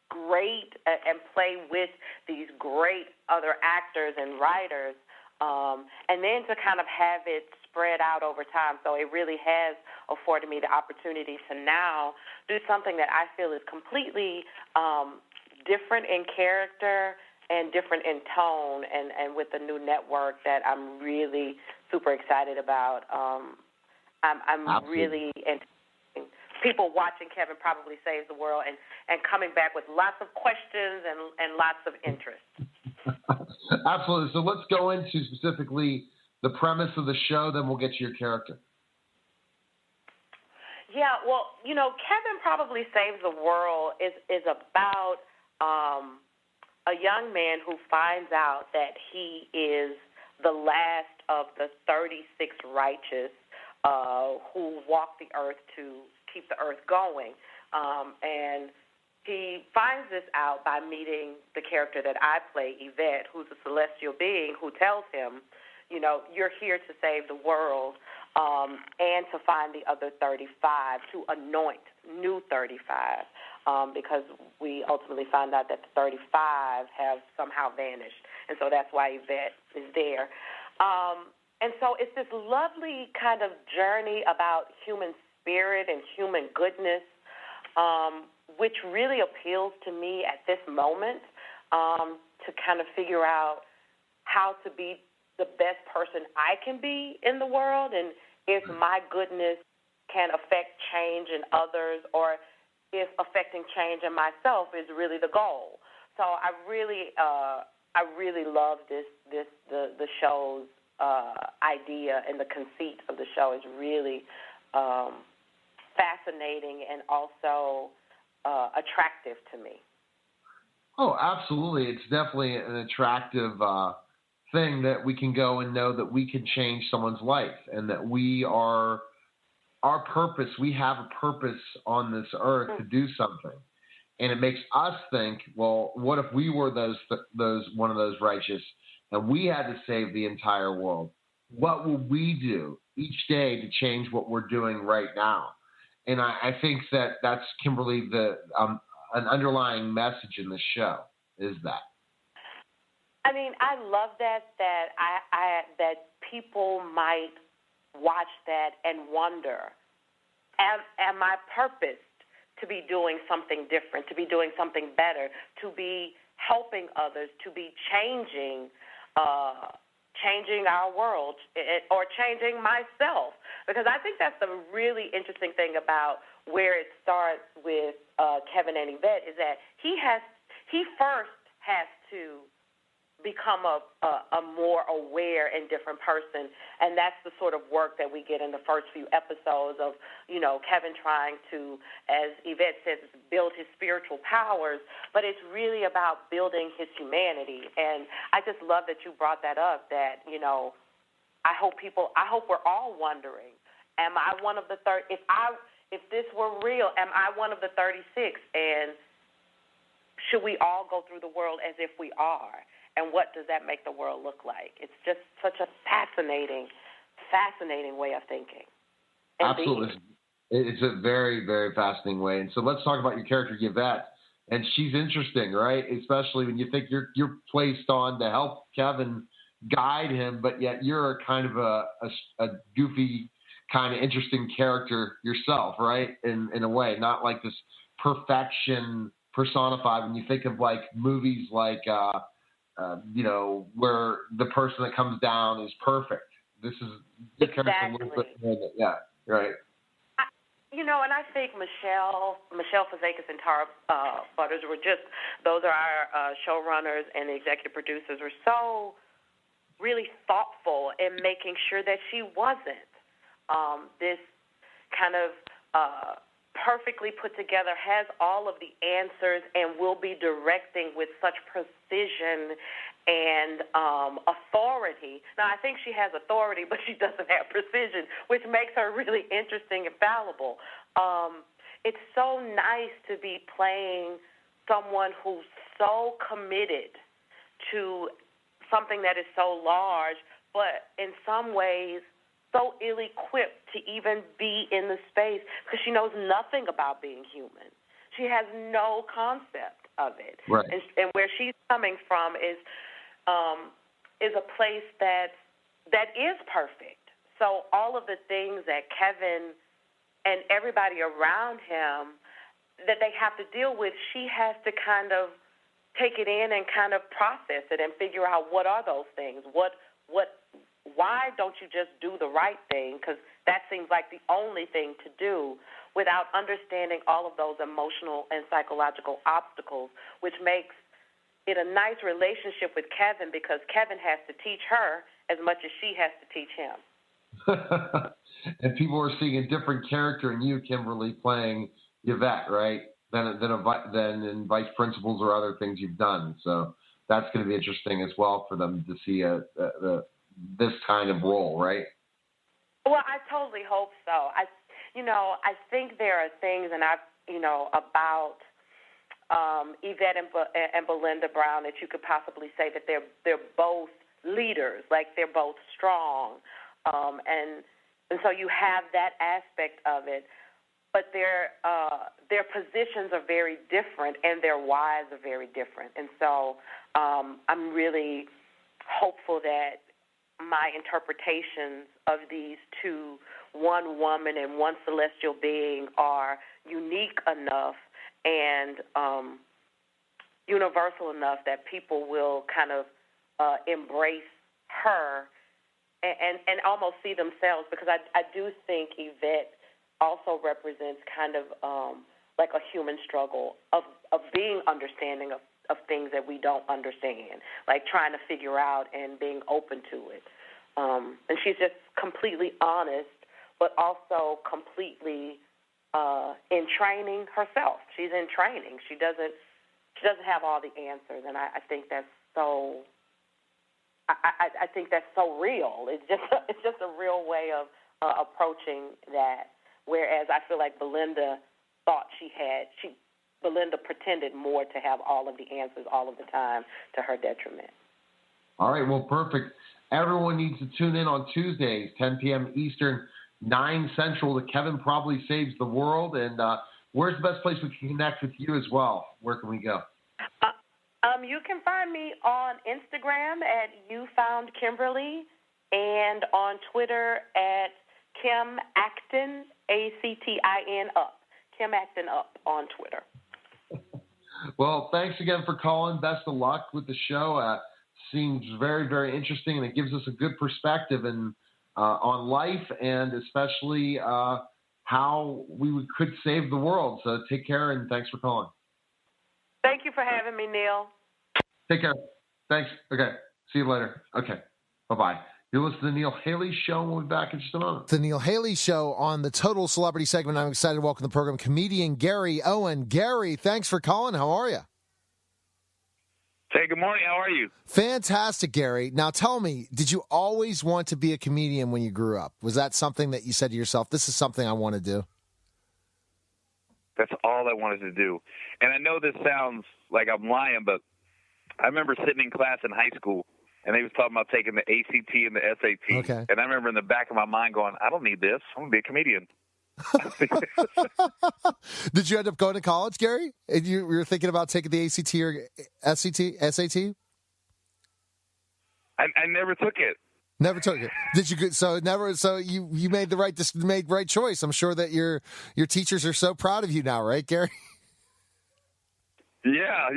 great, and play with these great other actors and writers, and then to kind of have it spread out over time. So it really has afforded me the opportunity to now do something that I feel is completely different in character and different in tone, and with the new network that I'm really super excited about. I'm really anticipating people watching Kevin Probably Saves the World and coming back with lots of questions and lots of interest. Absolutely. So let's go into specifically the premise of the show, then we'll get to your character. Yeah, well, Kevin Probably Saves the World is about a young man who finds out that he is the last of the 36 righteous who walk the earth to keep the earth going. And he finds this out by meeting the character that I play, Yvette, who's a celestial being who tells him, you're here to save the world and to find the other 35, to anoint new 35, because we ultimately found out that the 35 have somehow vanished. And so that's why Yvette is there. And so it's this lovely kind of journey about human spirit and human goodness, which really appeals to me at this moment, to kind of figure out how to be the best person I can be in the world, and if my goodness can affect change in others, or if affecting change in myself is really the goal. So I really love the show's idea, and the conceit of the show is really fascinating and also attractive to me. Oh, absolutely. It's definitely an attractive thing that we can go and know that we can change someone's life, and that we are our purpose. We have a purpose on this earth to do something. And it makes us think, well, what if we were those one of those righteous and we had to save the entire world? What will we do each day to change what we're doing right now? And I think that's, Kimberly, an underlying message in the show is that. I mean, I love that people might watch that and wonder, am I purposed to be doing something different, to be doing something better, to be helping others, to be changing our world, or changing myself? Because I think that's the really interesting thing about where it starts with Kevin and Yvette, is that he first has to become a more aware and different person, and that's the sort of work that we get in the first few episodes of, Kevin trying to, as Yvette says, build his spiritual powers, but it's really about building his humanity. And I just love that you brought that up, that, I hope we're all wondering, am I one of the if this were real, am I one of the 36, and should we all go through the world as if we are? And what does that make the world look like? It's just such a fascinating way of thinking. Absolutely. It's a very, very fascinating way. And so let's talk about your character, Yvette. And she's interesting, right? Especially when you think you're placed on to help Kevin guide him, but yet you're kind of a goofy, kind of interesting character yourself, right? In a way, not like this perfection personified when you think of like movies like, where the person that comes down is perfect. This is exactly. A little bit more than, yeah, right. And I think Michelle Fazekas and Tara Butters those are our showrunners and the executive producers, were so really thoughtful in making sure that she wasn't this kind of perfectly put together, has all of the answers, and will be directing with such precision and authority. Now, I think she has authority, but she doesn't have precision, which makes her really interesting and fallible. It's so nice to be playing someone who's so committed to something that is so large, but in some ways so ill-equipped to even be in the space because she knows nothing about being human. She has no concept of it. Right. And where she's coming from is a place that is perfect. So all of the things that Kevin and everybody around him that they have to deal with, she has to kind of take it in and kind of process it and figure out what are those things. Why don't you just do the right thing? Because that seems like the only thing to do, without understanding all of those emotional and psychological obstacles, which makes it a nice relationship with Kevin because Kevin has to teach her as much as she has to teach him. And people are seeing a different character in you, Kimberly, playing Yvette, right? Than in Vice Principals or other things you've done. So that's going to be interesting as well for them to see this kind of role, right? Well, I totally hope so. I think there are things, about Yvette and Belinda Brown that you could possibly say that they're both leaders, like they're both strong, and so you have that aspect of it. But their positions are very different, and their whys are very different, and so I'm really hopeful that my interpretations of these two, one woman and one celestial being, are unique enough and universal enough that people will kind of embrace her and almost see themselves, because I do think Yvette also represents kind of like a human struggle of being understanding of things that we don't understand, like trying to figure out and being open to it. And she's just completely honest, but also completely in training herself. She's in training. She doesn't have all the answers, and I think that's so. I think that's so real. It's just a real way of approaching that. Whereas I feel like Belinda thought Belinda pretended more to have all of the answers all of the time, to her detriment. All right, well, perfect. Everyone needs to tune in on Tuesdays, 10 p.m. Eastern, 9 Central, to Kevin Probably Saves the World. And where's the best place we can connect with you as well? Where can we go? You can find me on Instagram at YouFoundKimberly and on Twitter at Kim Acton, ACTIN up. Kim Acton up on Twitter. Well, thanks again for calling. Best of luck with the show. Seems very, very interesting, and it gives us a good perspective on life and especially how we could save the world. So take care, and thanks for calling. Thank you for having me, Neil. Take care. Thanks. Okay. See you later. Okay. Bye-bye. You're listening to the Neil Haley Show. We'll be back in just a moment. The Neil Haley Show on the Total Celebrity segment. I'm excited to welcome to the program comedian Gary Owen. Gary, thanks for calling. How are you? Hey, good morning. How are you? Fantastic, Gary. Now tell me, did you always want to be a comedian when you grew up? Was that something that you said to yourself, this is something I want to do? That's all I wanted to do. And I know this sounds like I'm lying, but I remember sitting in class in high school, and they was talking about taking the ACT and the SAT. Okay. And I remember in the back of my mind going, I don't need this. I'm going to be a comedian. Did you end up going to college, Gary? And you were thinking about taking the ACT or SAT? I never took it. Never took it. Did you? So you made the right choice. I'm sure that your teachers are so proud of you now, right, Gary? Yeah.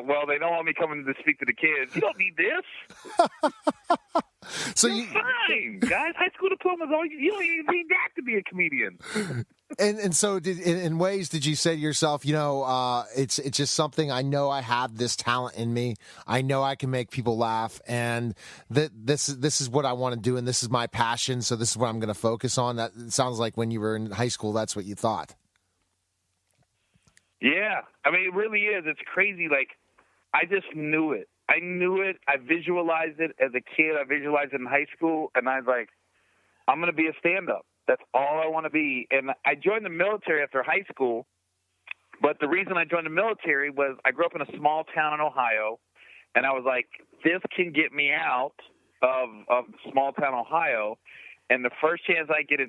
Well, they don't want me coming to speak to the kids. You don't need this. So You're fine, guys. High school diplomas. You don't even need that to be a comedian. And so, in ways, did you say to yourself, it's just something, I know I have this talent in me. I know I can make people laugh, and that this is what I want to do, and this is my passion. So this is what I'm going to focus on. That it sounds like when you were in high school, that's what you thought. Yeah, I mean, it really is. It's crazy. Like, I just knew it. I knew it. I visualized it as a kid. I visualized it in high school, and I was like, I'm going to be a stand-up. That's all I want to be. And I joined the military after high school, but the reason I joined the military was I grew up in a small town in Ohio, and I was like, this can get me out of small town Ohio, and the first chance I get a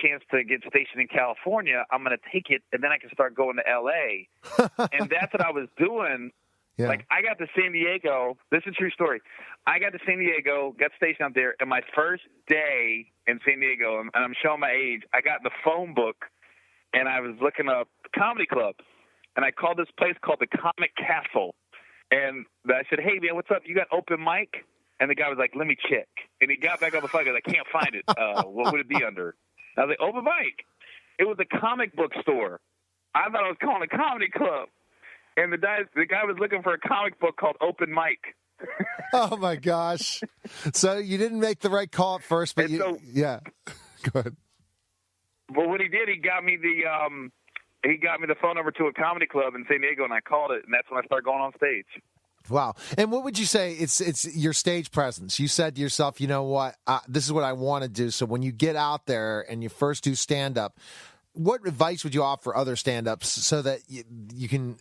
chance to get stationed in California, I'm going to take it, and then I can start going to L.A. And that's what I was doing. Yeah. Like, I got to San Diego. This is a true story. I got to San Diego, got stationed out there, and my first day in San Diego, and I'm showing my age, I got in the phone book, and I was looking up comedy clubs, and I called this place called the Comic Castle, and I said, hey, man, what's up? You got open mic? And the guy was like, let me check. And he got back on the phone. He goes, I can't find it. What would it be under? I was like, open mic. It was a comic book store. I thought I was calling a comedy club. And the guy was looking for a comic book called Open Mic. Oh, my gosh. So you didn't make the right call at first, but yeah. Go ahead. But what he did, he got me the phone number to a comedy club in San Diego, and I called it, and that's when I started going on stage. Wow. And what would you say? It's your stage presence. You said to yourself, you know what? This is what I want to do. So when you get out there and you first do stand-up, what advice would you offer other stand-ups so that you can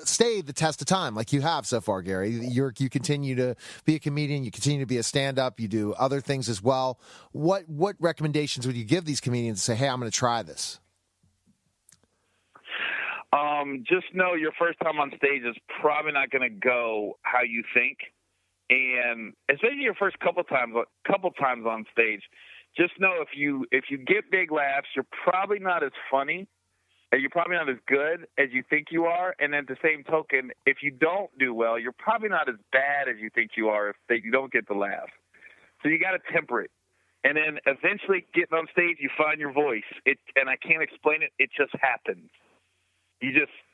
stay the test of time like you have so far, Gary? You continue to be a comedian. You continue to be a stand-up. You do other things as well. What recommendations would you give these comedians to say, hey, I'm going to try this? Just know your first time on stage is probably not going to go how you think. And especially your first couple times on stage, just know if you get big laughs, you're probably not as funny, and you're probably not as good as you think you are. And at the same token, if you don't do well, you're probably not as bad as you think you are if you don't get the laugh. So you got to temper it. And then eventually getting on stage, you find your voice. And I can't explain it. It just happens.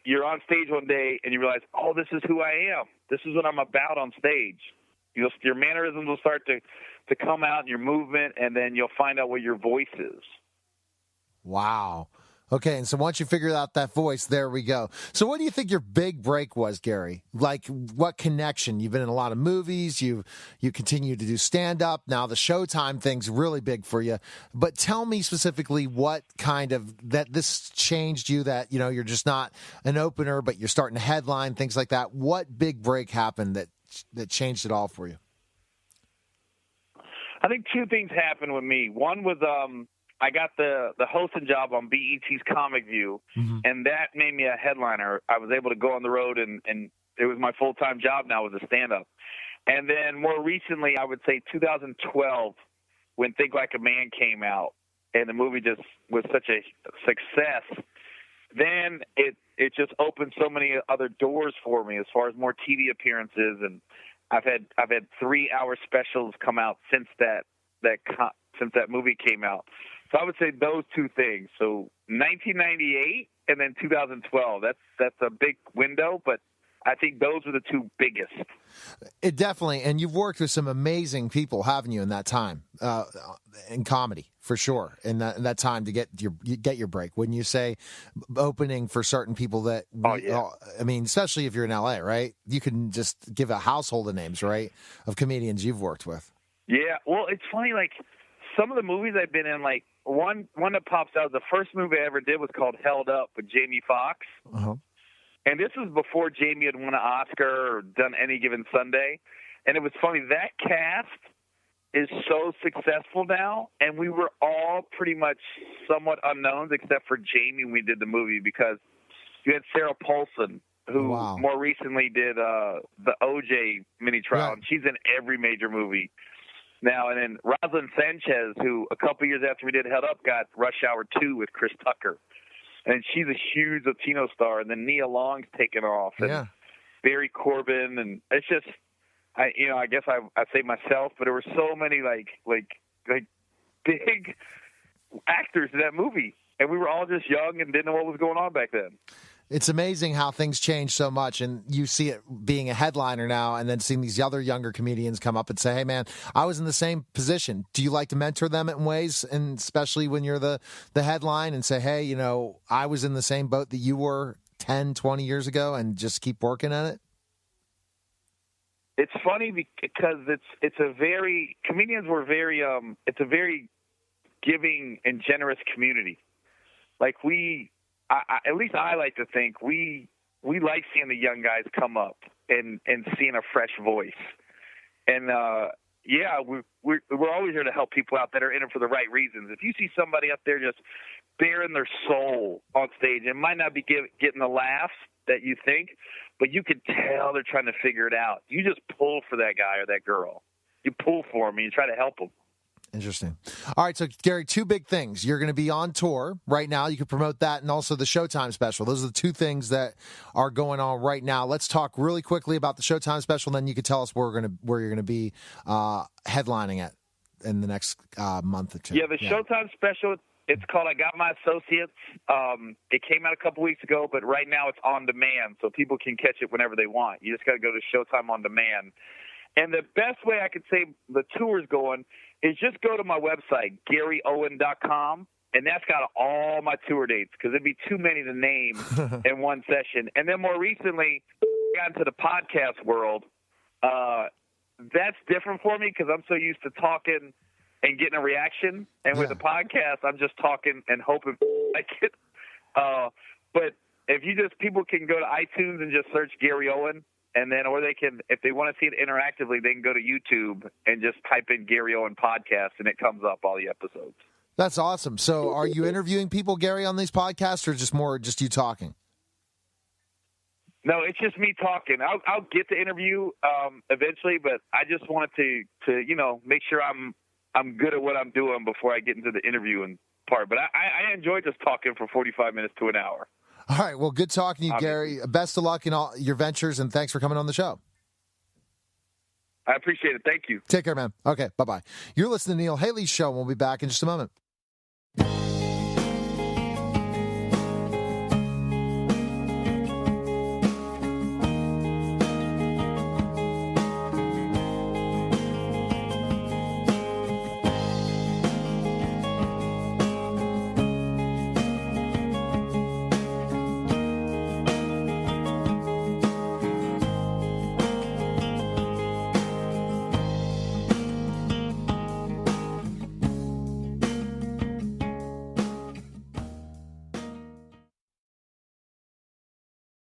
You're on stage one day and you realize, oh, this is who I am. This is what I'm about on stage. Your mannerisms will start to come out in your movement, and then you'll find out what your voice is. Wow. Okay, and so once you figure out that voice, there we go. So what do you think your big break was, Gary? Like, what connection? You've been in a lot of movies. You continue to do stand-up. Now the Showtime thing's really big for you. But tell me specifically what kind of, that this changed you, that, you're just not an opener, but you're starting to headline, things like that. What big break happened that changed it all for you? I think two things happened with me. One was I got the hosting job on BET's Comic View, and that made me a headliner. I was able to go on the road, and it was my full-time job now as a stand-up. And then more recently, I would say 2012, when Think Like a Man came out, and the movie just was such a success, then it just opened so many other doors for me as far as more TV appearances, and I've had 3-hour specials come out since that movie came out. So I would say those two things. So 1998 and then 2012. That's a big window, but I think those are the two biggest. It definitely, and you've worked with some amazing people, haven't you, in that time, in comedy, for sure, in that time to get your break. Wouldn't you say, opening for certain people that, I mean, especially if you're in LA, right? You can just give a household of names, right, of comedians you've worked with. Yeah, well, it's funny, like, some of the movies I've been in, like, one that pops out, the first movie I ever did was called Held Up with Jamie Foxx. Uh-huh. And this was before Jamie had won an Oscar or done Any Given Sunday. And it was funny, that cast is so successful now, and we were all pretty much somewhat unknowns except for Jamie when we did the movie, because you had Sarah Paulson, who more recently did the OJ mini trial, and she's in every major movie now. And then Rosalind Sanchez, who a couple years after we did Head Up got Rush Hour 2 with Chris Tucker. and she's a huge Latino star. And then Nia Long's taken off, and Barry Corbin, and it's just, I guess I say myself, but there were so many like big actors in that movie, and we were all just young and didn't know what was going on back then. It's amazing how things change so much, and you see it being a headliner now and then seeing these other younger comedians come up and say, hey, man, I was in the same position. Do you like to mentor them in ways, and especially when you're the headline, and say, hey, I was in the same boat that you were 10, 20 years ago, and just keep working at it? It's funny because it's a very giving and generous community. Like at least I like to think we like seeing the young guys come up and seeing a fresh voice. And we're always here to help people out that are in it for the right reasons. If you see somebody up there just bearing their soul on stage, it might not be getting the laughs that you think, but you can tell they're trying to figure it out. You just pull for that guy or that girl. You pull for them and you try to help them. Interesting. All right, so Gary, two big things. You're going to be on tour right now. You can promote that, and also the Showtime special. Those are the two things that are going on right now. Let's talk really quickly about the Showtime special, and then you can tell us where you're going to be headlining it in the next month or two. Yeah, the Showtime special, it's called I Got My Associates. It came out a couple weeks ago, but right now it's on demand, so people can catch it whenever they want. You just got to go to Showtime on demand. And the best way I could say the tour's going is just go to my website, GaryOwen.com, and that's got all my tour dates because it'd be too many to name in one session. And then more recently, I got into the podcast world. That's different for me because I'm so used to talking and getting a reaction. And with the podcast, I'm just talking and hoping like it. But people can go to iTunes and just search Gary Owen. And then, or they can, if they want to see it interactively, they can go to YouTube and just type in Gary Owen Podcast, and it comes up, all the episodes. That's awesome. So are you interviewing people, Gary, on these podcasts, or just you talking? No, it's just me talking. I'll get the interview eventually, but I just wanted to make sure I'm good at what I'm doing before I get into the interviewing part. But I enjoy just talking for 45 minutes to an hour. All right. Well, good talking to you, Gary. Best of luck in all your ventures, and thanks for coming on the show. I appreciate it. Thank you. Take care, man. Okay. Bye-bye. You're listening to Neil Haley's show, and we'll be back in just a moment.